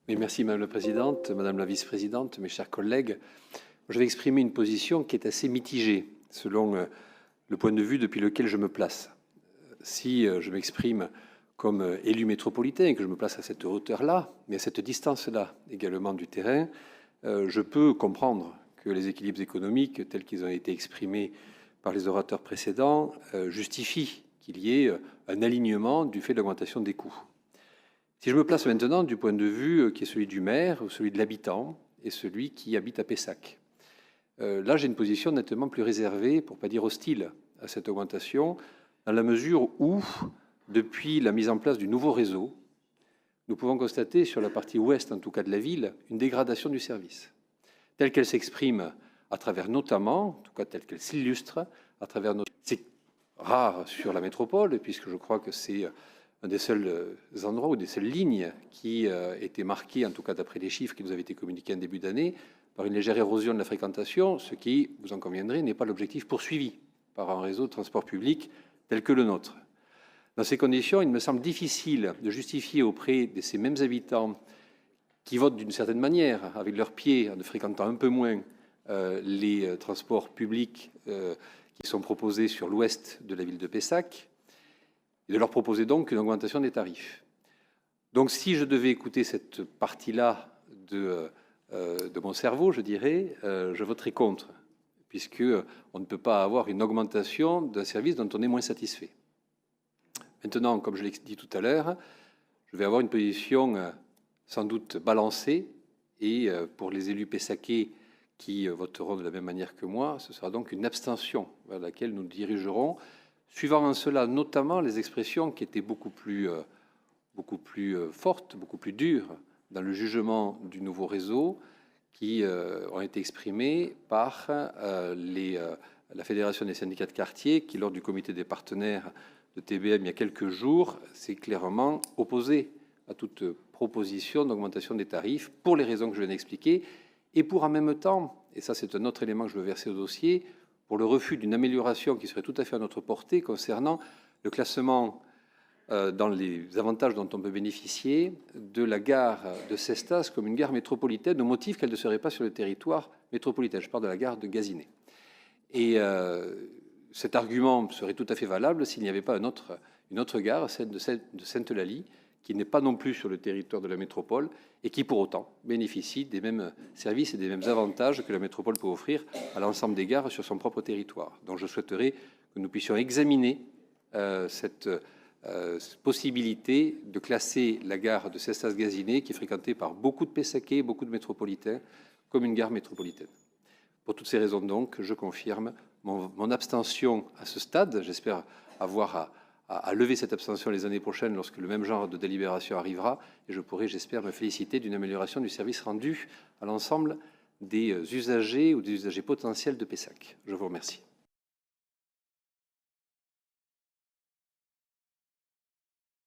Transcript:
Oui, merci Madame la Présidente, Madame la Vice-Présidente, mes chers collègues. Je vais exprimer une position qui est assez mitigée selon le point de vue depuis lequel je me place. Si je m'exprime comme élu métropolitain et que je me place à cette hauteur-là, mais à cette distance-là également du terrain, je peux comprendre que les équilibres économiques tels qu'ils ont été exprimés par les orateurs précédents justifient qu'il y ait un alignement du fait de l'augmentation des coûts. Si je me place maintenant du point de vue qui est celui du maire ou celui de l'habitant et celui qui habite à Pessac, là j'ai une position nettement plus réservée, pour ne pas dire hostile, à cette augmentation, dans la mesure où, depuis la mise en place du nouveau réseau, nous pouvons constater, sur la partie ouest en tout cas de la ville, une dégradation du service, telle qu'elle s'exprime à travers notamment, en tout cas telle qu'elle s'illustre, à travers nos... C'est rare sur la métropole, puisque je crois que c'est un des seuls endroits ou des seules lignes qui étaient marquées, en tout cas d'après les chiffres qui nous avaient été communiqués en début d'année, par une légère érosion de la fréquentation, ce qui, vous en conviendrez, n'est pas l'objectif poursuivi par un réseau de transport public tel que le nôtre. Dans ces conditions, il me semble difficile de justifier auprès de ces mêmes habitants qui votent d'une certaine manière, avec leurs pieds, en ne fréquentant un peu moins les transports publics qui sont proposés sur l'ouest de la ville de Pessac, et de leur proposer donc une augmentation des tarifs. Donc si je devais écouter cette partie-là de mon cerveau, je dirais, je voterais contre, puisqu'on ne peut pas avoir une augmentation d'un service dont on est moins satisfait. Maintenant, comme je l'ai dit tout à l'heure, je vais avoir une position sans doute balancée, et pour les élus pessacais qui voteront de la même manière que moi, ce sera donc une abstention vers laquelle nous dirigerons, suivant en cela notamment les expressions qui étaient beaucoup plus fortes, beaucoup plus dures dans le jugement du nouveau réseau, qui ont été exprimées par la Fédération des syndicats de quartier, qui, lors du comité des partenaires de TBM il y a quelques jours, s'est clairement opposé à toute proposition d'augmentation des tarifs, pour les raisons que je viens d'expliquer, et pour en même temps, et ça c'est un autre élément que je veux verser au dossier, pour le refus d'une amélioration qui serait tout à fait à notre portée concernant le classement dans les avantages dont on peut bénéficier de la gare de Cestas comme une gare métropolitaine, au motif qu'elle ne serait pas sur le territoire métropolitain. Je parle de la gare de Gazinay. Et cet argument serait tout à fait valable s'il n'y avait pas une autre gare, celle de Sainte-Eulalie, qui n'est pas non plus sur le territoire de la métropole et qui, pour autant, bénéficie des mêmes services et des mêmes avantages que la métropole peut offrir à l'ensemble des gares sur son propre territoire. Donc je souhaiterais que nous puissions examiner cette possibilité de classer la gare de Cestas-Gazinay, qui est fréquentée par beaucoup de Pessacais, beaucoup de métropolitains, comme une gare métropolitaine. Pour toutes ces raisons, donc, je confirme mon abstention à ce stade. J'espère avoir à lever cette abstention les années prochaines lorsque le même genre de délibération arrivera, et je pourrai, j'espère, me féliciter d'une amélioration du service rendu à l'ensemble des usagers ou des usagers potentiels de Pessac. Je vous remercie.